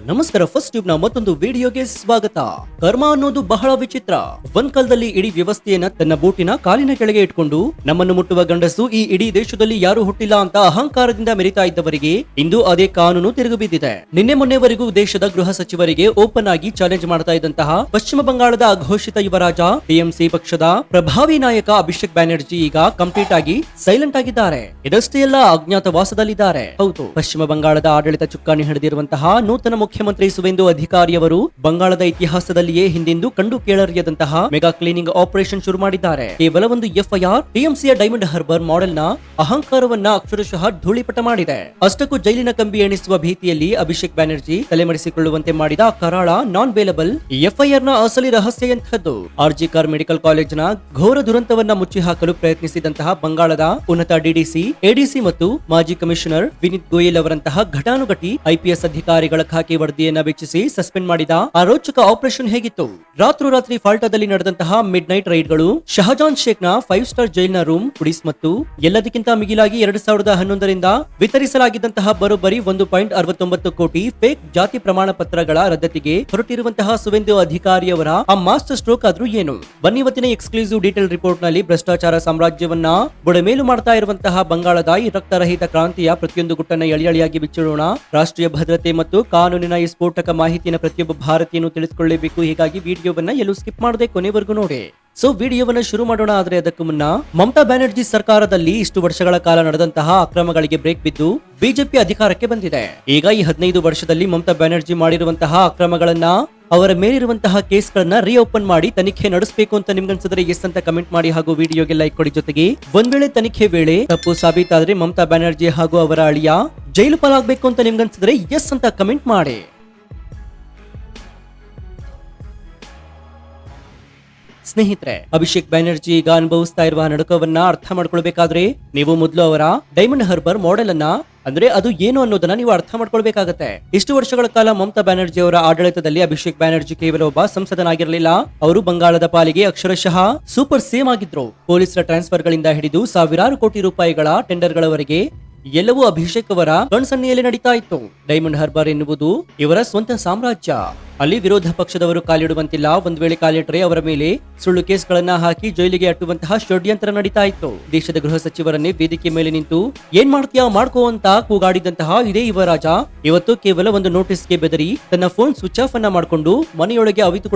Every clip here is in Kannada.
ನಮಸ್ಕಾರ. ಫಸ್ಟ್ ಟ್ಯೂಬ್ ನ ಮತ್ತೊಂದು ವಿಡಿಯೋಗೆ ಸ್ವಾಗತ. ಕರ್ಮ ಅನ್ನೋದು ಬಹಳ ವಿಚಿತ್ರ. ಒಂದ್ ಕಾಲದಲ್ಲಿ ಇಡೀ ವ್ಯವಸ್ಥೆಯನ್ನ ತನ್ನ ಬೂಟಿನ ಕಾಲಿನ ಕೆಳಗೆ ಇಟ್ಕೊಂಡು ನಮ್ಮನ್ನು ಮುಟ್ಟುವ ಗಂಡಸು ಈ ಇಡೀ ದೇಶದಲ್ಲಿ ಯಾರು ಹುಟ್ಟಿಲ್ಲ ಅಂತ ಅಹಂಕಾರದಿಂದ ಮೆರಿತಾ ಇದ್ದವರಿಗೆ ಇಂದು ಅದೇ ಕಾನೂನು ತಿರುಗಿ ಬಿದ್ದಿದೆ. ನಿನ್ನೆ ಮೊನ್ನೆವರೆಗೂ ದೇಶದ ಗೃಹ ಸಚಿವರಿಗೆ ಓಪನ್ ಆಗಿ ಚಾಲೆಂಜ್ ಮಾಡ್ತಾ ಇದ್ದಂತಹ ಪಶ್ಚಿಮ ಬಂಗಾಳದ ಅಘೋಷಿತ ಯುವರಾಜ ಟಿಎಂಸಿ ಪಕ್ಷದ ಪ್ರಭಾವಿ ನಾಯಕ ಅಭಿಷೇಕ್ ಬ್ಯಾನರ್ಜಿ ಈಗ ಕಂಪ್ಲೀಟ್ ಆಗಿ ಸೈಲೆಂಟ್ ಆಗಿದ್ದಾರೆ. ಇದಷ್ಟೇ ಎಲ್ಲ ಅಜ್ಞಾತವಾಸದಲ್ಲಿದ್ದಾರೆ. ಹೌದು, ಪಶ್ಚಿಮ ಬಂಗಾಳದ ಆಡಳಿತ ಚುಕ್ಕಾಣಿ ಹಿಡಿದಿರುವಂತಹ ನೂತನ ಮುಖ್ಯಮಂತ್ರಿ ಸುವೇಂದು ಅಧಿಕಾರಿ ಅವರು ಬಂಗಾಳದ ಇತಿಹಾಸದಲ್ಲಿಯೇ ಹಿಂದೆಂದೂ ಕಂಡು ಕೇಳರಿಯದಂತಹ ಮೆಗಾ ಕ್ಲೀನಿಂಗ್ ಆಪರೇಷನ್ ಶುರು ಮಾಡಿದ್ದಾರೆ. ಕೇವಲ ಒಂದು ಎಫ್ಐಆರ್ ಟಿಎಂಸಿಯ ಡೈಮಂಡ್ ಹಾರ್ಬರ್ ಮಾಡೆಲ್ ನ ಅಹಂಕಾರವನ್ನ ಅಕ್ಷರಶಃ ಧೂಳಿಪಟ ಮಾಡಿದೆ. ಅಷ್ಟಕ್ಕೂ ಜೈಲಿನ ಕಂಬಿ ಎಣಿಸುವ ಭೀತಿಯಲ್ಲಿ ಅಭಿಷೇಕ್ ಬ್ಯಾನರ್ಜಿ ತಲೆಮರೆಸಿಕೊಳ್ಳುವಂತೆ ಮಾಡಿದ ಕರಾಳ ನಾನ್ ಬೇಲಬಲ್ ಎಫ್ಐಆರ್ ನ ಅಸಲಿ ರಹಸ್ಯ ಎಂಥದ್ದು? ಆರ್ಜಿಕರ್ ಮೆಡಿಕಲ್ ಕಾಲೇಜಿನ ಘೋರ ದುರಂತವನ್ನ ಮುಚ್ಚಿ ಹಾಕಲು ಪ್ರಯತ್ನಿಸಿದಂತಹ ಬಂಗಾಳದ ಉನ್ನತ ಡಿಡಿಸಿ, ಎಡಿಸಿ ಮತ್ತು ಮಾಜಿ ಕಮಿಷನರ್ ವಿನೀತ್ ಗೋಯಲ್ ಅವರಂತಹ ಘಟಾನುಘಟಿ ಐಪಿಎಸ್ ಅಧಿಕಾರಿಗಳ ಖಾಕಿ ವರದಿಯನ್ನ ವೀಕ್ಷಿಸಿ ಸಸ್ಪೆಂಡ್ ಮಾಡಿದ ಆ ರೋಚಕ ಆಪರೇಷನ್ ಹೇಗಿತ್ತು? ರಾತ್ರೋರಾತ್ರಿ ಫಾಲ್ಟಾದಲ್ಲಿ ನಡೆದಂತಹ ಮಿಡ್ ನೈಟ್ ರೈಡ್ಗಳು, ಶಹಜಾನ್ ಶೇಖ್ ನ 5 ಸ್ಟಾರ್ ಜೈಲ್ನ ರೂಮ್ ಪುಡಿಸ್ ಮತ್ತು ಎಲ್ಲದಕ್ಕಿಂತ ಮಿಗಿಲಾಗಿ 2011ರಿಂದ ವಿತರಿಸಲಾಗಿದ್ದಂತಹ ಬರೋಬ್ಬರಿ 1.69 ಕೋಟಿ ಫೇಕ್ ಜಾತಿ ಪ್ರಮಾಣ ಪತ್ರಗಳ ರದ್ದತಿಗೆ ಹೊರಟಿರುವಂತಹ ಸುವೇಂದು ಅಧಿಕಾರಿಯವರ ಆ ಮಾಸ್ಟರ್ ಸ್ಟ್ರೋಕ್ ಆದ್ರೂ ಏನು? ಬನ್ನಿ ಇವತ್ತಿನ ಎಕ್ಸ್ಕ್ಲೂಸಿವ್ ಡೀಟೇಲ್ ರಿಪೋರ್ಟ್ ನಲ್ಲಿ ಭ್ರಷ್ಟಾಚಾರ ಸಾಮ್ರಾಜ್ಯವನ್ನ ಬುಡಮೇಲು ಮಾಡ್ತಾ ಇರುವಂತಹ ಬಂಗಾಳದ ಈ ರಕ್ತರಹಿತ ಕ್ರಾಂತಿಯ ಪ್ರತಿಯೊಂದು ಗುಟ್ಟನ್ನ ಎಳೆಯಾಗಿ ಬಿಚ್ಚಿಡೋಣ. ರಾಷ್ಟ್ರೀಯ ಭದ್ರತೆ ಮತ್ತು ಕಾನೂನಿನ ಈ ಸ್ಫೋಟಕ ಮಾಹಿತಿಯನ್ನು ಪ್ರತಿಯೊಬ್ಬ ಭಾರತೀಯನು ತಿಳಿದುಕೊಳ್ಳಬೇಕು. ಹೀಗಾಗಿ ವಿಡಿಯೋವನ್ನ ಎಲ್ಲೂ ಸ್ಕಿಪ್ ಮಾಡದೆ ಕೊನೆವರೆಗೂ ನೋಡಿ. ಸೊ ವಿಡಿಯೋವನ್ನ ಶುರು ಮಾಡೋಣ. ಆದ್ರೆ ಅದಕ್ಕೂ ಮುನ್ನ, ಮಮತಾ ಬ್ಯಾನರ್ಜಿ ಸರ್ಕಾರದಲ್ಲಿ ಇಷ್ಟು ವರ್ಷಗಳ ಕಾಲ ನಡೆದಂತಹ ಅಕ್ರಮಗಳಿಗೆ ಬ್ರೇಕ್ ಬಿದ್ದು ಬಿಜೆಪಿ ಅಧಿಕಾರಕ್ಕೆ ಬಂದಿದೆ. ಈಗ ಈ 15 ವರ್ಷದಲ್ಲಿ ಮಮತಾ ಬ್ಯಾನರ್ಜಿ ಮಾಡಿರುವಂತಹ ಅಕ್ರಮಗಳನ್ನ, ಅವರ ಮೇಲಿರುವಂತಹ ಕೇಸ್ಗಳನ್ನ ರೀಓಪನ್ ಮಾಡಿ ತನಿಖೆ ನಡೆಸಬೇಕು ಅಂತ ನಿಮ್ಗನ್ಸಿದ್ರೆ ಎಸ್ ಅಂತ ಕಮೆಂಟ್ ಮಾಡಿ ಹಾಗೂ ವಿಡಿಯೋಗೆ ಲೈಕ್ ಕೊಡಿ. ಜೊತೆಗೆ ಒಂದ್ ವೇಳೆ ತನಿಖೆ ವೇಳೆ ತಪ್ಪು ಸಾಬೀತಾದ್ರೆ ಮಮತಾ ಬ್ಯಾನರ್ಜಿ ಹಾಗೂ ಅವರ ಅಳಿಯ ಜೈಲು ಪಾಲಾಗಬೇಕು ಅಂತ ನಿಮ್ಗನ್ಸಿದ್ರೆ ಎಸ್ ಅಂತ ಕಮೆಂಟ್ ಮಾಡಿ. ಸ್ನೇಹಿತರೆ, ಅಭಿಷೇಕ್ ಬ್ಯಾನರ್ಜಿ ಈಗ ಅನುಭವಿಸ್ತಾ ಇರುವ ನಡುಕವನ್ನ ಅರ್ಥ ಮಾಡ್ಕೊಳ್ಬೇಕಾದ್ರೆ ನೀವು ಮೊದಲು ಅವರ ಡೈಮಂಡ್ ಹಾರ್ಬರ್ ಮಾಡೆಲ್ ಅನ್ನ, ಅಂದ್ರೆ ಅದು ಏನು ಅನ್ನೋದನ್ನ ನೀವು ಅರ್ಥ ಮಾಡ್ಕೊಳ್ಬೇಕಾಗತ್ತೆ. ಇಷ್ಟು ವರ್ಷಗಳ ಕಾಲ ಮಮತಾ ಬ್ಯಾನರ್ಜಿ ಅವರ ಆಡಳಿತದಲ್ಲಿ ಅಭಿಷೇಕ್ ಬ್ಯಾನರ್ಜಿ ಕೇವಲ ಒಬ್ಬ ಸಂಸದನಾಗಿರಲಿಲ್ಲ. ಅವರು ಬಂಗಾಳದ ಪಾಲಿಗೆ ಅಕ್ಷರಶಃ ಸೂಪರ್ ಸೇಮ್ ಆಗಿದ್ರು. ಪೊಲೀಸರ ಟ್ರಾನ್ಸ್ಫರ್ ಗಳಿಂದ ಹಿಡಿದು ಸಾವಿರಾರು ಕೋಟಿ ರೂಪಾಯಿಗಳ ಟೆಂಡರ್ ಗಳವರೆಗೆ ಎಲ್ಲವೂ ಅಭಿಷೇಕ್ ಅವರ ಕಣ್ಸನ್ನೆಯಲ್ಲಿ ನಡೀತಾ ಇತ್ತು. ಡೈಮಂಡ್ ಹಾರ್ಬರ್ ಎನ್ನುವುದು ಇವರ ಸ್ವಂತ ಸಾಮ್ರಾಜ್ಯ. ಅಲ್ಲಿ ವಿರೋಧ ಪಕ್ಷದವರು ಕಾಲಿಡುವಂತಿಲ್ಲ. ಒಂದ್ ವೇಳೆ ಕಾಲಿಟ್ಟರೆ ಅವರ ಮೇಲೆ ಸುಳ್ಳು ಕೇಸ್ಗಳನ್ನ ಹಾಕಿ ಜೈಲಿಗೆ ಅಟ್ಟುವಂತಹ ಷಡ್ಯಂತ್ರ ನಡೀತಾ ಇತ್ತು. ದೇಶದ ಗೃಹ ಸಚಿವರನ್ನೇ ವೇದಿಕೆ ಮೇಲೆ ನಿಂತು ಏನ್ ಮಾಡ್ತೀಯಾ ಮಾಡ್ಕೋ ಅಂತ ಕೂಗಾಡಿದಂತಹ ಇದೇ ಯುವರಾಜ ಇವತ್ತು ಕೇವಲ ಒಂದು ನೋಟಿಸ್ಗೆ ಬೆದರಿ ತನ್ನ ಫೋನ್ ಸ್ವಿಚ್ ಆಫ್ ಅನ್ನ ಮಾಡಿಕೊಂಡು ಮನೆಯೊಳಗೆ ಅವಿತು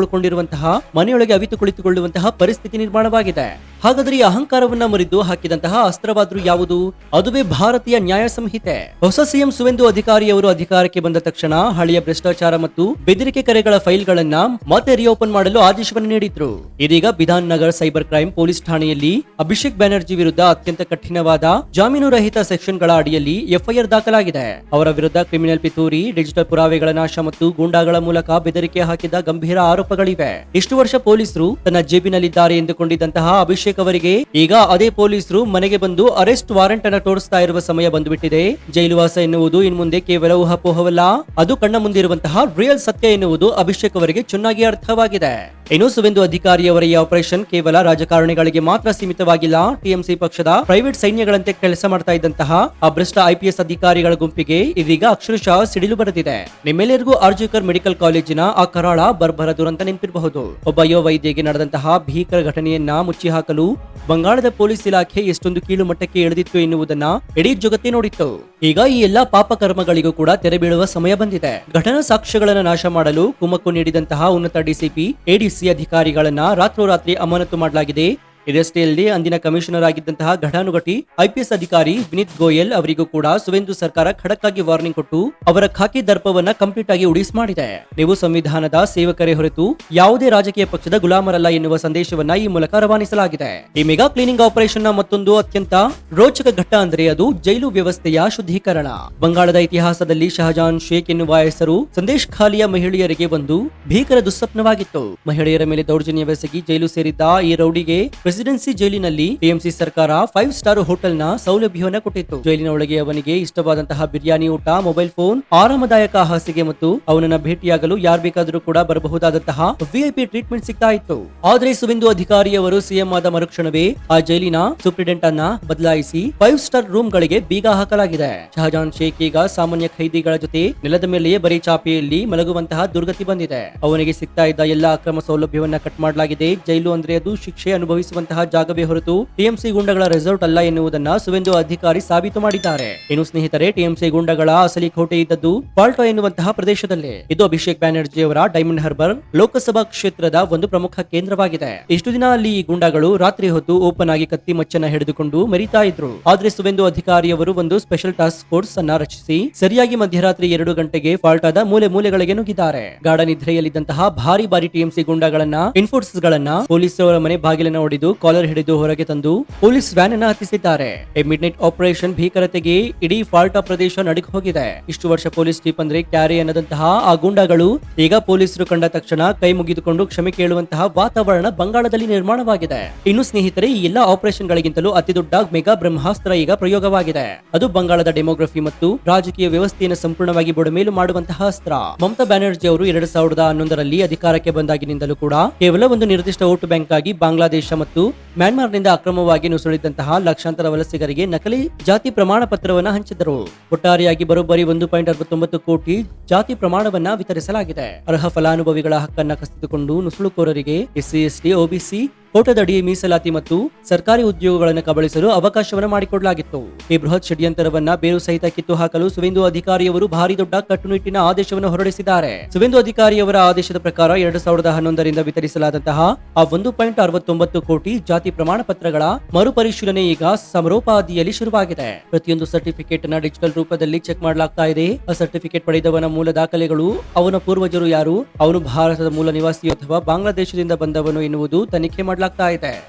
ಕುಳಿತುಕೊಳ್ಳುವಂತಹ ಪರಿಸ್ಥಿತಿ ನಿರ್ಮಾಣವಾಗಿದೆ. ಹಾಗಾದ್ರೆ ಈ ಅಹಂಕಾರವನ್ನ ಮುರಿದು ಹಾಕಿದಂತಹ ಅಸ್ತ್ರವಾದ್ರೂ ಯಾವುದು? ಅದುವೇ ಭಾರತೀಯ ನ್ಯಾಯ ಸಂಹಿತೆ. ಹೊಸ ಸಿಎಂ ಸುವೇಂದು ಅಧಿಕಾರಿಯವರು ಅಧಿಕಾರಕ್ಕೆ ಬಂದ ತಕ್ಷಣ ಹಳೆಯ ಭ್ರಷ್ಟಾಚಾರ ಮತ್ತು ಬೆದರಿಕೆ ಕರೆಗಳ ಫೈಲ್ಗಳನ್ನ ಮತ್ತೆ ರಿಓಪನ್ ಮಾಡಲು ಆದೇಶವನ್ನು ನೀಡಿದ್ರು. ಇದೀಗ ಬಿಧಾನ್ ನಗರ್ ಸೈಬರ್ ಕ್ರೈಮ್ ಪೊಲೀಸ್ ಠಾಣೆಯಲ್ಲಿ ಅಭಿಷೇಕ್ ಬ್ಯಾನರ್ಜಿ ವಿರುದ್ಧ ಅತ್ಯಂತ ಕಠಿಣವಾದ ಜಾಮೀನು ರಹಿತ ಸೆಕ್ಷನ್ಗಳ ಅಡಿಯಲ್ಲಿ ಎಫ್ಐಆರ್ ದಾಖಲಾಗಿದೆ. ಅವರ ವಿರುದ್ಧ ಕ್ರಿಮಿನಲ್ ಪಿತೂರಿ, ಡಿಜಿಟಲ್ ಪುರಾವೆಗಳ ನಾಶ ಮತ್ತು ಗೂಂಡಾಗಳ ಮೂಲಕ ಬೆದರಿಕೆ ಹಾಕಿದ ಗಂಭೀರ ಆರೋಪಗಳಿವೆ. ಇಷ್ಟು ವರ್ಷ ಪೊಲೀಸರು ತನ್ನ ಜೇಬಿನಲ್ಲಿದ್ದಾರೆ ಎಂದುಕೊಂಡಿದ್ದಂತಹ ಅಭಿಷೇಕ್ ಅವರಿಗೆ ಈಗ ಅದೇ ಪೊಲೀಸರು ಮನೆಗೆ ಬಂದು ಅರೆಸ್ಟ್ ವಾರೆಂಟ್ ಅನ್ನು ತೋರಿಸ್ತಾ ಇರುವ ಸಮಯ ಬಂದುಬಿಟ್ಟಿದೆ. ಜೈಲುವಾಸ ಎನ್ನುವುದು ಇನ್ನು ಮುಂದೆ ಕೇವಲ ಊಹಾಪೋಹವಲ್ಲ, ಅದು ಕಣ್ಣ ಮುಂದಿರುವಂತಹ ರಿಯಲ್ ಸತ್ಯ ಎನ್ನುವುದು ಅಭಿಷೇಕ್ ಅವರಿಗೆ ಚೆನ್ನಾಗಿ ಅರ್ಥವಾಗಿದೆ. ಇನ್ನು ಸುವೇಂದು ಅಧಿಕಾರಿಯವರ ಈ ಆಪರೇಷನ್ ಕೇವಲ ರಾಜಕಾರಣಿಗಳಿಗೆ ಮಾತ್ರ ಸೀಮಿತವಾಗಿಲ್ಲ. ಟಿಎಂಸಿ ಪಕ್ಷದ ಪ್ರೈವೇಟ್ ಸೈನ್ಯಗಳಂತೆ ಕೆಲಸ ಮಾಡ್ತಾ ಇದ್ದಂತಹ ಆ ಭ್ರಷ್ಟ ಐಪಿಎಸ್ ಅಧಿಕಾರಿಗಳ ಗುಂಪಿಗೆ ಇದೀಗ ಅಕ್ಷರಶಃ ಸಿಡಿಲು ಬರೆದಿದೆ. ನಿಮ್ಮೆಲ್ಲರಿಗೂ ಆರ್ಜಿಕರ್ ಮೆಡಿಕಲ್ ಕಾಲೇಜಿನ ಆ ಕರಾಳ ಬರ್ಬರ ದುರಂತ ನೆನಪಿರಬಹುದು. ಒಬ್ಬ ಯುವ ವೈದ್ಯಗೆ ನಡೆದಂತಹ ಭೀಕರ ಘಟನೆಯನ್ನ ಮುಚ್ಚಿ ಹಾಕಲು ಬಂಗಾಳದ ಪೊಲೀಸ್ ಇಲಾಖೆ ಎಷ್ಟೊಂದು ಕೀಳು ಮಟ್ಟಕ್ಕೆ ಇಳಿದಿತ್ತು ಎನ್ನುವುದನ್ನ ಇಡೀ ಜಗತ್ತೇ ನೋಡಿತ್ತು. ಈಗ ಈ ಎಲ್ಲಾ ಪಾಪ ಕರ್ಮಗಳಿಗೂ ಕೂಡ ತೆರೆ ಬೀಳುವ ಸಮಯ ಬಂದಿದೆ. ಘಟನಾ ಸಾಕ್ಷ್ಯಗಳನ್ನು ನಾಶ ಮಾಡಲು ಕುಮ್ಮಕ್ಕು ನೀಡಿದಂತಹ ಉನ್ನತ ಡಿಸಿಪಿ, ಎಡಿಸಿ ಅಧಿಕಾರಿಗಳನ್ನ ರಾತ್ರೋರಾತ್ರಿ ಅಮಾನತು ಮಾಡಲಾಗಿದೆ. ಇದಷ್ಟೇ ಅಲ್ಲದೆ ಅಂದಿನ ಕಮಿಷನರ್ ಆಗಿದ್ದಂತಹ ಘಟಾನುಘಟಿ ಐಪಿಎಸ್ ಅಧಿಕಾರಿ ವಿನೀತ್ ಗೋಯಲ್ ಅವರಿಗೂ ಕೂಡ ಸುವೇಂದು ಸರ್ಕಾರ ಖಡಕ್ ಆಗಿ ವಾರ್ನಿಂಗ್ ಕೊಟ್ಟು ಅವರ ಖಾಕಿ ದರ್ಪವನ್ನ ಕಂಪ್ಲೀಟ್ ಆಗಿ ಉಡಿಸ್ ಮಾಡಿದೆ. ನೀವು ಸಂವಿಧಾನದ ಸೇವಕರೇ ಹೊರತು ಯಾವುದೇ ರಾಜಕೀಯ ಪಕ್ಷದ ಗುಲಾಮರಲ್ಲ ಎನ್ನುವ ಸಂದೇಶವನ್ನ ಈ ಮೂಲಕ ರವಾನಿಸಲಾಗಿದೆ. ಈ ಮೆಗಾ ಕ್ಲೀನಿಂಗ್ ಆಪರೇಷನ್ ನ ಮತ್ತೊಂದು ಅತ್ಯಂತ ರೋಚಕ ಘಟ್ಟ ಅಂದ್ರೆ ಅದು ಜೈಲು ವ್ಯವಸ್ಥೆಯ ಶುದ್ಧೀಕರಣ. ಬಂಗಾಳದ ಇತಿಹಾಸದಲ್ಲಿ ಶಹಜಾನ್ ಶೇಖ್ ಎನ್ನುವ ಹೆಸರು ಸಂದೇಶ್ ಖಾಲಿಯ ಮಹಿಳೆಯರಿಗೆ ಒಂದು ಭೀಕರ ದುಸ್ವಪ್ನವಾಗಿತ್ತು. ಮಹಿಳೆಯರ ಮೇಲೆ ದೌರ್ಜನ್ಯವೆಸಗಿ ಜೈಲು ಸೇರಿದ್ದ ಈ ರೌಡಿಗೆ ರೆಸಿಡೆನ್ಸಿ ಜೈಲಿನಲ್ಲಿ ಟಿಎಂಸಿ ಸರ್ಕಾರ 5 ಸ್ಟಾರ್ ಹೋಟೆಲ್ನ ಸೌಲಭ್ಯವನ್ನ ಕೊಟ್ಟಿತ್ತು. ಜೈಲಿನ ಒಳಗೆ ಅವನಿಗೆ ಇಷ್ಟವಾದಂತಹ ಬಿರಿಯಾನಿ ಊಟ, ಮೊಬೈಲ್ ಫೋನ್, ಆರಾಮದಾಯಕ ಹಾಸಿಗೆ ಮತ್ತು ಅವನನ್ನ ಭೇಟಿಯಾಗಲು ಯಾರು ಬೇಕಾದರೂ ಕೂಡ ಬರಬಹುದಾದಂತಹ ವಿಐಪಿ ಟ್ರೀಟ್ಮೆಂಟ್ ಸಿಗ್ತಾ ಇತ್ತು. ಆದ್ರೆ ಸುವೇಂದು ಅಧಿಕಾರಿಯವರು ಸಿಎಂ ಆದ ಮರುಕ್ಷಣವೇ ಆ ಜೈಲಿನ ಸೂಪ್ರಿಡೆಂಟ್ ಅನ್ನ ಬದಲಾಯಿಸಿ 5 ಸ್ಟಾರ್ ರೂಮ್ ಗಳಿಗೆ ಬೀಗ ಹಾಕಲಾಗಿದೆ. ಶಹಜಾನ್ ಶೇಖ್ ಈಗ ಸಾಮಾನ್ಯ ಖೈದಿಗಳ ಜೊತೆ ನೆಲದ ಮೇಲೆಯೇ ಬರೀ ಚಾಪೆಯಲ್ಲಿ ಮಲಗುವಂತಹ ದುರ್ಗತಿ ಬಂದಿದೆ. ಅವನಿಗೆ ಸಿಗ್ತಾ ಇದ್ದ ಎಲ್ಲಾ ಅಕ್ರಮ ಸೌಲಭ್ಯವನ್ನ ಕಟ್ ಮಾಡಲಾಗಿದೆ. ಜೈಲು ಅಂದ್ರೆ ಅದು ಶಿಕ್ಷೆ ಅನುಭವಿಸುವಂತಹ ಜಾಗವೇ ಹೊರತು ಟಿಎಂಸಿ ಗುಂಡಗಳ ರೆಸಾರ್ಟ್ ಅಲ್ಲ ಎನ್ನುವುದನ್ನ ಸುವೇಂದು ಅಧಿಕಾರಿ ಸಾಬೀತು ಮಾಡಿದ್ದಾರೆ. ಇನ್ನು ಸ್ನೇಹಿತರೆ, ಟಿಎಂಸಿ ಗುಂಡಗಳ ಅಸಲಿ ಕೋಟೆ ಇದ್ದದ್ದು ಪಾಲ್ಟಾ ಎನ್ನುವಂತಹ ಪ್ರದೇಶದಲ್ಲಿ. ಇದು ಅಭಿಷೇಕ್ ಬ್ಯಾನರ್ಜಿ ಅವರ ಡೈಮಂಡ್ ಹಾರ್ಬರ್ ಲೋಕಸಭಾ ಕ್ಷೇತ್ರದ ಒಂದು ಪ್ರಮುಖ ಕೇಂದ್ರವಾಗಿದೆ. ಇಷ್ಟು ದಿನ ಅಲ್ಲಿ ಈ ಗುಂಡಗಳು ರಾತ್ರಿ ಹೊತ್ತು ಓಪನ್ ಆಗಿ ಕತ್ತಿ ಮಚ್ಚನ್ನ ಹಿಡಿದುಕೊಂಡು ಮೆರಿತಾ ಇದ್ರು. ಆದ್ರೆ ಸುವೇಂದು ಅಧಿಕಾರಿಯವರು ಒಂದು ಸ್ಪೆಷಲ್ ಟಾಸ್ಕ್ ಫೋರ್ಸ್ ಅನ್ನ ರಚಿಸಿ ಸರಿಯಾಗಿ ಮಧ್ಯರಾತ್ರಿ 2 ಗಂಟೆಗೆ ಪಾಲ್ಟಾದ ಮೂಲೆ ಮೂಲೆಗಳಿಗೆ ನುಗ್ಗಿದ್ದಾರೆ. ಗಾಢ ನಿದ್ರೆಯಲ್ಲಿದ್ದಂತಹ ಭಾರಿ ಟಿಎಂಸಿ ಗುಂಡಗಳನ್ನ ಎನ್ಫೋರ್ಸರ್ಸ್ ಗಳನ್ನ ಪೊಲೀಸ್ ಅವರ ಮನೆ ಬಾಗಿಲನ್ನ ಹೊಡೆದು ಕಾಲರ್ ಹಿಡಿದು ಹೊರಗೆ ತಂದು ಪೊಲೀಸ್ ವ್ಯಾನ್ ಅನ್ನ ಹತ್ತಿಸಿದ್ದಾರೆ. ಮಿಡ್ ನೈಟ್ ಆಪರೇಷನ್ ಭೀಕರತೆಗೆ ಇಡೀ ಪಾಲ್ಟಾ ಪ್ರದೇಶ ನಡುಗಿ ಹೋಗಿದೆ. ಇಷ್ಟು ವರ್ಷ ಪೊಲೀಸ್ ಚೀಫ್ ಅಂದ್ರೆ ಕ್ಯಾರೆ ಅನ್ನದಂತಹ ಆ ಗುಂಡಗಳು ಈಗ ಪೊಲೀಸರು ಕಂಡ ತಕ್ಷಣ ಕೈ ಮುಗಿದುಕೊಂಡು ಕ್ಷಮೆ ಕೇಳುವಂತಹ ವಾತಾವರಣ ಬಂಗಾಳದಲ್ಲಿ ನಿರ್ಮಾಣವಾಗಿದೆ. ಇನ್ನು ಸ್ನೇಹಿತರೆ, ಈ ಎಲ್ಲಾ ಆಪರೇಷನ್ ಗಳಿಗಿಂತಲೂ ಅತಿ ದೊಡ್ಡ ಮೆಗಾ ಬ್ರಹ್ಮಾಸ್ತ್ರ ಈಗ ಪ್ರಯೋಗವಾಗಿದೆ. ಅದು ಬಂಗಾಳದ ಡೆಮೋಗ್ರಫಿ ಮತ್ತು ರಾಜಕೀಯ ವ್ಯವಸ್ಥೆಯನ್ನು ಸಂಪೂರ್ಣವಾಗಿ ಬುಡಮೇಲು ಮಾಡುವಂತಹ ಅಸ್ತ್ರ. ಮಮತಾ ಬ್ಯಾನರ್ಜಿ ಅವರು 2011ರಲ್ಲಿ ಅಧಿಕಾರಕ್ಕೆ ಬಂದಾಗಿನಿಂದಲೂ ಕೂಡ ಕೇವಲ ಒಂದು ನಿರ್ದಿಷ್ಟ ವೋಟ್ ಬ್ಯಾಂಕ್ ಆಗಿ ಬಾಂಗ್ಲಾದೇಶ ಮತ್ತು ಮ್ಯಾನ್ಮಾರ್ನಿಂದ ಅಕ್ರಮವಾಗಿ ನುಸುಳಿದಂತಹ ಲಕ್ಷಾಂತರ ವಲಸಿಗರಿಗೆ ನಕಲಿ ಜಾತಿ ಪ್ರಮಾಣ ಪತ್ರವನ್ನ ಹಂಚಿದ್ದರು. ಒಟ್ಟಾರೆಯಾಗಿ ಬರೋಬ್ಬರಿ 1.69 ಕೋಟಿ ಜಾತಿ ಪ್ರಮಾಣವನ್ನ ವಿತರಿಸಲಾಗಿದೆ. ಅರ್ಹ ಫಲಾನುಭವಿಗಳ ಹಕ್ಕನ್ನ ಕಸಿದುಕೊಂಡು ನುಸುಳುಕೋರರಿಗೆ ಎಸ್ಸಿ, ಎಸ್ಟಿ, ಒಬಿಸಿ ಕೋಟದಡಿ ಮೀಸಲಾತಿ ಮತ್ತು ಸರ್ಕಾರಿ ಉದ್ಯೋಗಗಳನ್ನು ಕಬಳಿಸಲು ಅವಕಾಶವನ್ನು ಮಾಡಿಕೊಡಲಾಗಿತ್ತು. ಈ ಬೃಹತ್ ಷಡ್ಯಂತರವನ್ನ ಬೇರು ಸಹಿತ ಕಿತ್ತು ಹಾಕಲು ಸುವೇಂದು ಅಧಿಕಾರಿಯವರು ಭಾರಿ ದೊಡ್ಡ ಕಟ್ಟುನಿಟ್ಟಿನ ಆದೇಶವನ್ನು ಹೊರಡಿಸಿದ್ದಾರೆ. ಸುವೇಂದು ಅಧಿಕಾರಿಯವರ ಆದೇಶದ ಪ್ರಕಾರ 2011ರಿಂದ ವಿತರಿಸಲಾದಂತಹ ಆ 1.69 ಕೋಟಿ ಜಾತಿ ಪ್ರಮಾಣ ಪತ್ರಗಳ ಮರುಪರಿಶೀಲನೆ ಈಗ ಸಮರೋಪಾದಿಯಲ್ಲಿ ಶುರುವಾಗಿದೆ. ಪ್ರತಿಯೊಂದು ಸರ್ಟಿಫಿಕೇಟ್ ಅನ್ನ ಡಿಜಿಟಲ್ ರೂಪದಲ್ಲಿ ಚೆಕ್ ಮಾಡಲಾಗ್ತಾ ಇದೆ. ಆ ಸರ್ಟಿಫಿಕೇಟ್ ಪಡೆದವನ ಮೂಲ ದಾಖಲೆಗಳು, ಅವನ ಪೂರ್ವಜರು ಯಾರು, ಅವನು ಭಾರತದ ಮೂಲ ನಿವಾಸಿ ಅಥವಾ ಬಾಂಗ್ಲಾದೇಶದಿಂದ ಬಂದವನು ಎನ್ನುವುದು ತನಿಖೆ ಮಾಡಲಾಗಿದೆ.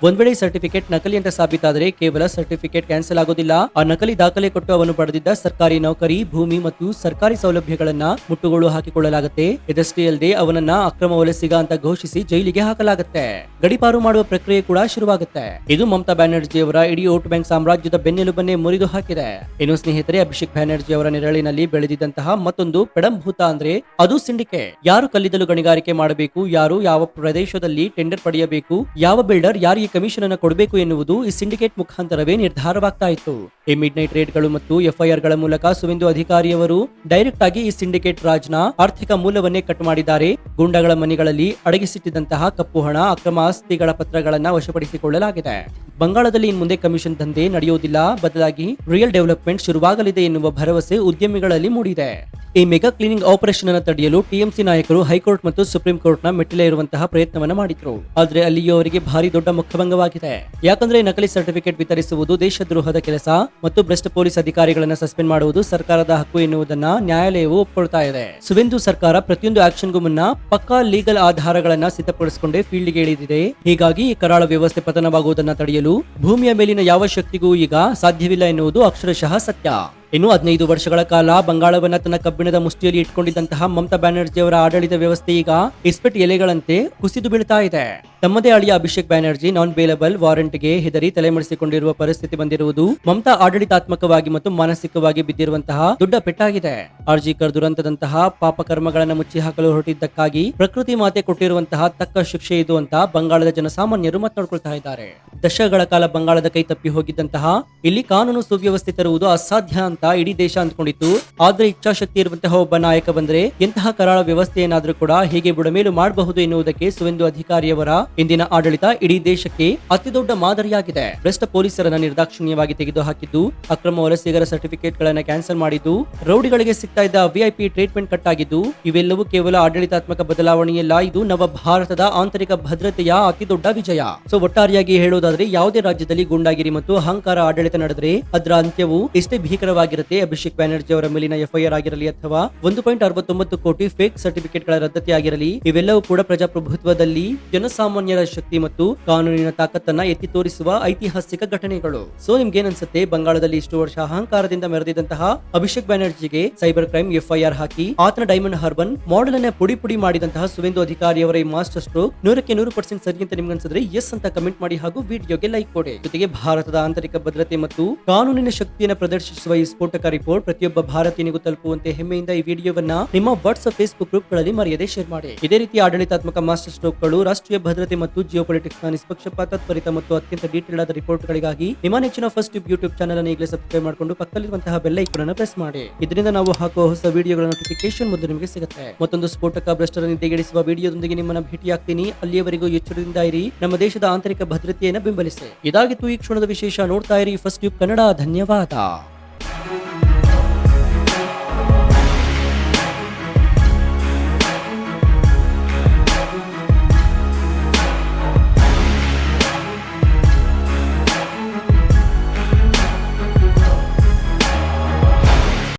ಒಂದ್ ವೇಳೆ ಸರ್ಟಿಫಿಕೇಟ್ ನಕಲಿ ಅಂತ ಸಾಬೀತಾದರೆ ಕೇವಲ ಸರ್ಟಿಫಿಕೇಟ್ ಕ್ಯಾನ್ಸಲ್ ಆಗೋದಿಲ್ಲ. ಆ ನಕಲಿ ದಾಖಲೆ ಕೊಟ್ಟು ಅವನು ಪಡೆದಿದ್ದ ಸರ್ಕಾರಿ ನೌಕರಿ, ಭೂಮಿ ಮತ್ತು ಸರ್ಕಾರಿ ಸೌಲಭ್ಯಗಳನ್ನ ಮುಟ್ಟುಗೋಲು ಹಾಕಿಕೊಳ್ಳಲಾಗುತ್ತೆ. ಇದಷ್ಟೇ ಅಲ್ಲದೆ ಅವನನ್ನ ಅಕ್ರಮ ವಲಸಿಗ ಅಂತ ಘೋಷಿಸಿ ಜೈಲಿಗೆ ಹಾಕಲಾಗುತ್ತೆ. ಗಡಿಪಾರು ಮಾಡುವ ಪ್ರಕ್ರಿಯೆ ಕೂಡ ಶುರುವಾಗುತ್ತೆ. ಇದು ಮಮತಾ ಬ್ಯಾನರ್ಜಿ ಅವರ ಇಡೀ ವೋಟ್ ಬ್ಯಾಂಕ್ ಸಾಮ್ರಾಜ್ಯದ ಬೆನ್ನೆಲುಬನ್ನೇ ಮುರಿದು ಹಾಕಿದೆ. ಇನ್ನು ಸ್ನೇಹಿತರೆ, ಅಭಿಷೇಕ್ ಬ್ಯಾನರ್ಜಿ ಅವರ ನೆರಳಿನಲ್ಲಿ ಬೆಳೆದಿದ್ದಂತಹ ಮತ್ತೊಂದು ಪೆಡಂಭೂತ ಅಂದ್ರೆ ಅದು ಸಿಂಡಿಕೇಟ್. ಯಾರು ಕಲ್ಲಿದ್ದಲು ಗಣಿಗಾರಿಕೆ ಮಾಡಬೇಕು, ಯಾರು ಯಾವ ಪ್ರದೇಶದಲ್ಲಿ ಟೆಂಡರ್ ಪಡೆಯಬೇಕು, ಯಾವ ಬಿಲ್ಡರ್ ಯಾರಿಗೆ ಕಮಿಷನ್ ಅನ್ನು ಕೊಡಬೇಕು ಎನ್ನುವುದು ಈ ಸಿಂಡಿಕೇಟ್ ಮುಖಾಂತರವೇ ನಿರ್ಧಾರವಾಗ್ತಾ ಇತ್ತು. ಈ ಮಿಡ್ ನೈಟ್ ರೇಡ್ ಗಳು ಮತ್ತು ಎಫ್ಐಆರ್ ಗಳ ಮೂಲಕ ಸುವೇಂದು ಅಧಿಕಾರಿಯವರು ಡೈರೆಕ್ಟ್ ಆಗಿ ಈ ಸಿಂಡಿಕೇಟ್ ರಾಜ್ನ ಆರ್ಥಿಕ ಮೂಲವನ್ನೇ ಕಟ್ ಮಾಡಿದ್ದಾರೆ. ಗುಂಡಗಳ ಮನೆಗಳಲ್ಲಿ ಅಡಗಿಸಿಟ್ಟಿದ್ದಂತಹ ಕಪ್ಪು ಹಣ, ಅಕ್ರಮ ಆಸ್ತಿಗಳ ಪತ್ರಗಳನ್ನ ವಶಪಡಿಸಿಕೊಳ್ಳಲಾಗಿದೆ. ಬಂಗಾಳದಲ್ಲಿ ಇನ್ ಮುಂದೆ ಕಮಿಷನ್ ದಂಧೆ ನಡೆಯುವುದಿಲ್ಲ, ಬದಲಾಗಿ ರಿಯಲ್ ಡೆವಲಪ್ಮೆಂಟ್ ಶುರುವಾಗಲಿದೆ ಎನ್ನುವ ಭರವಸೆ ಉದ್ಯಮಿಗಳಲ್ಲಿ ಮೂಡಿದೆ. ಈ ಮೆಗಾ ಕ್ಲೀನಿಂಗ್ ಆಪರೇಷನ್ ಅನ್ನು ತಡೆಯಲು ಟಿಎಂಸಿ ನಾಯಕರು ಹೈಕೋರ್ಟ್ ಮತ್ತು ಸುಪ್ರೀಂ ಕೋರ್ಟ್ ನ ಮೆಟ್ಟಿಲೇರುವಂತಹ ಪ್ರಯತ್ನವನ್ನ ಮಾಡಿದ್ರು. ಆದ್ರೆ ಅಲ್ಲಿಯೂ ಅವರಿಗೆ ಭಾರಿ ದೊಡ್ಡ ಮುಖಭಂಗವಾಗಿದೆ. ಯಾಕಂದ್ರೆ ನಕಲಿ ಸರ್ಟಿಫಿಕೇಟ್ ವಿತರಿಸುವುದು ದೇಶದ್ರೋಹದ ಕೆಲಸ ಮತ್ತು ಭ್ರಷ್ಟ ಪೊಲೀಸ್ ಅಧಿಕಾರಿಗಳನ್ನ ಸಸ್ಪೆಂಡ್ ಮಾಡುವುದು ಸರ್ಕಾರದ ಹಕ್ಕು ಎನ್ನುವುದನ್ನ ನ್ಯಾಯಾಲಯವು ಒಪ್ಪಿಕೊಳ್ತಾ ಇದೆ. ಸುವೇಂದು ಸರ್ಕಾರ ಪ್ರತಿಯೊಂದು ಆಕ್ಷನ್ಗೂ ಮುನ್ನ ಪಕ್ಕಾ ಲೀಗಲ್ ಆಧಾರಗಳನ್ನ ಸಿದ್ಧಪಡಿಸಿಕೊಂಡೇ ಫೀಲ್ಡ್ಗೆ ಇಳಿದಿದೆ. ಹೀಗಾಗಿ ಈ ಕರಾಳ ವ್ಯವಸ್ಥೆ ಪತನವಾಗುವುದನ್ನ ತಡೆಯಲು ಭೂಮಿಯ ಮೇಲಿನ ಯಾವ ಶಕ್ತಿಗೂ ಈಗ ಸಾಧ್ಯವಿಲ್ಲ ಎನ್ನುವುದು ಅಕ್ಷರಶಃ ಸತ್ಯ. ಇನ್ನು 15 ವರ್ಷಗಳ ಕಾಲ ಬಂಗಾಳವನ್ನ ತನ್ನ ಕಬ್ಬಿಣದ ಮುಷ್ಟಿಯಲ್ಲಿ ಇಟ್ಕೊಂಡಿದ್ದಂತಹ ಮಮತಾ ಬ್ಯಾನರ್ಜಿ ಅವರ ಆಡಳಿತ ವ್ಯವಸ್ಥೆ ಈಗ ಇಸ್ಪೆಟ್ ಎಲೆಗಳಂತೆ ಕುಸಿದು ಬೀಳ್ತಾ ಇದೆ. ತಮ್ಮದೇ ಅಳಿಯ ಅಭಿಷೇಕ್ ಬ್ಯಾನರ್ಜಿ ನಾನ್ ಬೇಲಬಲ್ ವಾರೆಂಟ್ಗೆ ಹೆದರಿ ತಲೆಮರೆಸಿಕೊಂಡಿರುವ ಪರಿಸ್ಥಿತಿ ಬಂದಿರುವುದು ಮಮತಾ ಆಡಳಿತಾತ್ಮಕವಾಗಿ ಮತ್ತು ಮಾನಸಿಕವಾಗಿ ಬಿದ್ದಿರುವಂತಹ ದೊಡ್ಡ ಪೆಟ್ಟಾಗಿದೆ. ಆರ್ಜಿಕರ್ ದುರಂತದಂತಹ ಪಾಪಕರ್ಮಗಳನ್ನು ಮುಚ್ಚಿ ಹಾಕಲು ಹೊರಟಿದ್ದಕ್ಕಾಗಿ ಪ್ರಕೃತಿ ಮಾತೆ ಕೊಟ್ಟಿರುವಂತಹ ತಕ್ಕ ಶಿಕ್ಷೆ ಇದು ಅಂತ ಬಂಗಾಳದ ಜನಸಾಮಾನ್ಯರು ಮಾತನಾಡ್ಕೊಳ್ತಾ ಇದ್ದಾರೆ. ದಶಕಗಳ ಕಾಲ ಬಂಗಾಳದ ಕೈ ತಪ್ಪಿ ಹೋಗಿದ್ದಂತಹ ಇಲ್ಲಿ ಕಾನೂನು ಸುವ್ಯವಸ್ಥೆ ತರುವುದು ಅಸಾಧ್ಯ ಅಂತ ಇಡೀ ದೇಶ ಅಂದ್ಕೊಂಡಿತ್ತು. ಆದ್ರೆ ಇಚ್ಛಾಶಕ್ತಿ ಇರುವಂತಹ ಒಬ್ಬ ನಾಯಕ ಬಂದ್ರೆ ಎಂತಹ ಕರಾಳ ವ್ಯವಸ್ಥೆಯನ್ನಾದ್ರೂ ಕೂಡ ಹೇಗೆ ಬುಡಮೇಲು ಮಾಡಬಹುದು ಎನ್ನುವುದಕ್ಕೆ ಸುವೇಂದು ಅಧಿಕಾರಿಯವರ ಇಂದಿನ ಆಡಳಿತ ಇಡೀ ದೇಶಕ್ಕೆ ಅತಿ ದೊಡ್ಡ ಮಾದರಿಯಾಗಿದೆ. ಭ್ರಷ್ಟ ಪೊಲೀಸರನ್ನ ನಿರ್ದಾಕ್ಷಿಣ್ಯವಾಗಿ ತೆಗೆದುಹಾಕಿದ್ದು, ಅಕ್ರಮ ವಲಸಿಗರ ಸರ್ಟಿಫಿಕೇಟ್ ಗಳನ್ನ ಕ್ಯಾನ್ಸಲ್ ಮಾಡಿದ್ದು, ರೌಡಿಗಳಿಗೆ ಸಿಗ್ತಾ ಇದ್ದ ವಿಐಪಿ ಟ್ರೀಟ್ಮೆಂಟ್ ಕಟ್ ಆಗಿದ್ದು, ಇವೆಲ್ಲವೂ ಕೇವಲ ಆಡಳಿತಾತ್ಮಕ ಬದಲಾವಣೆಯಲ್ಲ, ಇದು ನವ ಭಾರತದ ಆಂತರಿಕ ಭದ್ರತೆಯ ಅತಿ ದೊಡ್ಡ ವಿಜಯ. ಸೊ ಒಟ್ಟಾರೆಯಾಗಿ ಹೇಳುವುದಾದ್ರೆ ಯಾವುದೇ ರಾಜ್ಯದಲ್ಲಿ ಗೂಂಡಾಗಿರಿ ಮತ್ತು ಅಹಂಕಾರ ಆಡಳಿತ ನಡೆದರೆ ಅದರ ಅಂತ್ಯವು ಎಷ್ಟೇ ಭೀಕರವಾಗಿರುತ್ತೆ. ಅಭಿಷೇಕ್ ಬ್ಯಾನರ್ಜಿ ಅವರ ಮೇಲಿನ ಎಫ್ಐಆರ್ ಆಗಿರಲಿ ಅಥವಾ 1.69 ಕೋಟಿ ಫೇಕ್ ಸರ್ಟಿಫಿಕೇಟ್ ಗಳ ರದ್ದತಿ ಆಗಿರಲಿ, ಇವೆಲ್ಲವೂ ಕೂಡ ಪ್ರಜಾಪ್ರಭುತ್ವದಲ್ಲಿ ಜನಸಾಮಾನ್ಯ ಜನಸಾಮಾನ್ಯರ ಶಕ್ತಿ ಮತ್ತು ಕಾನೂನಿನ ತಾಕತ್ತನ್ನ ಎತ್ತಿ ತೋರಿಸುವ ಐತಿಹಾಸಿಕ ಘಟನೆಗಳು. ಸೊ ನಿಮ್ಗೆ ಏನ್ಸುತ್ತೆ, ಬಂಗಾಳದಲ್ಲಿ ಇಷ್ಟು ವರ್ಷ ಅಹಂಕಾರದಿಂದ ಮೆರೆದಿದ್ದಂತಹ ಅಭಿಷೇಕ್ ಬ್ಯಾನರ್ಜಿಗೆ ಸೈಬರ್ ಕ್ರೈಮ್ FIR ಹಾಕಿ ಆತನ ಡೈಮಂಡ್ ಹಾರ್ಬರ್ ಮಾಡೆಲ್ ಅನ್ನ ಪುಡಿ ಮಾಡಿದಂತಹ ಸುವೇಂದು ಅಧಿಕಾರಿ ಅವರ ಈ ಮಾಸ್ಟರ್ ಸ್ಟ್ರೋಕ್ 100% ಸರಿ ಅಂತ ನಿಮ್ಗೆ ಅನ್ಸಿದ್ರೆ ಎಸ್ ಅಂತ ಕಮೆಂಟ್ ಮಾಡಿ ಹಾಗೂ ವಿಡಿಯೋಗೆ ಲೈಕ್ ಕೊಡಿ. ಜೊತೆಗೆ ಭಾರತದ ಆಂತರಿಕ ಭದ್ರತೆ ಮತ್ತು ಕಾನೂನಿನ ಶಕ್ತಿಯನ್ನು ಪ್ರದರ್ಶಿಸುವ ಈ ಸ್ಫೋಟಕ ರಿಪೋರ್ಟ್ ಪ್ರತಿಯೊಬ್ಬ ಭಾರತೀಯನಿಗೂ ತಲುಪುವಂತೆ ಹೆಮ್ಮೆಯಿಂದ ಈ ವಿಡಿಯೋವನ್ನ ನಿಮ್ಮ ವಾಟ್ಸ್ಆಪ್ ಫೇಸ್ಬುಕ್ ಗ್ರೂಪ್ ಗಳಲ್ಲಿ ಮರೆಯದೆ ಶೇರ್ ಮಾಡಿ. ಇದೇ ರೀತಿ ಆಡಳಿತಾತ್ಮಕ ಮಾಸ್ಟರ್ ಸ್ಟ್ರೋಕ್ ಗಳು, ರಾಷ್ಟ್ರೀಯ ಭದ್ರತೆ ಮತ್ತು ಜಿಯೋಪೊಲಿಟಿಕ್ಸ್ ನ ನಿಷ್ಪಕ್ಷಪಾತ, ತ್ವರಿತ ಮತ್ತು ಅತ್ಯಂತ ಡೀಟೇಲ್ ಆದ ರಿಪೋರ್ಟ್ ಗಳಿಗಾಗಿ ನಿಮ್ಮ ನೆಚ್ಚಿನ ಫಸ್ಟ್ ಯೂಟ್ಯೂಬ್ ಚಾನಲ್ ಅನ್ನು ಈಗಲೇ ಸಬ್ಸ್ಕ್ರೈಬ್ ಮಾಡಿಕೊಂಡು ಪಕ್ಕದಲ್ಲಿರುವಂತಹ ಬೆಲ್ ಐಕಾನ್ ಅನ್ನು ಪ್ರೆಸ್ ಮಾಡಿ. ಇದರಿಂದ ನಾವು ಹಾಕುವ ಹೊಸ ವಿಡಿಯೋಗಳ ನೋಟಿಫಿಕೇಶನ್ ಮೊದಲು ನಿಮಗೆ ಸಿಗುತ್ತೆ. ಮತ್ತೊಂದು ಸ್ಫೋಟಕ ಭ್ರಷ್ಟರನ್ನು ನಿದ್ದೆಗೆಡಿಸುವ ವಿಡಿಯೋದೊಂದಿಗೆ ನಿಮ್ಮನ್ನ ಭೇಟಿಯಾಗ್ತೀನಿ. ಅಲ್ಲಿಯವರೆಗೂ ಎಚ್ಚರದಿಂದ ಇರಿ, ನಮ್ಮ ದೇಶದ ಆಂತರಿಕ ಭದ್ರತೆಯನ್ನು ಬೆಂಬಲಿಸಿ. ಇದಾಗಿತ್ತು ಈ ಕ್ಷಣದ ವಿಶೇಷ. ನೋಡ್ತಾ ಇರಿ ಫಸ್ಟ್ ಯೂಟ್ಯೂಬ್ ಕನ್ನಡ. ಧನ್ಯವಾದ.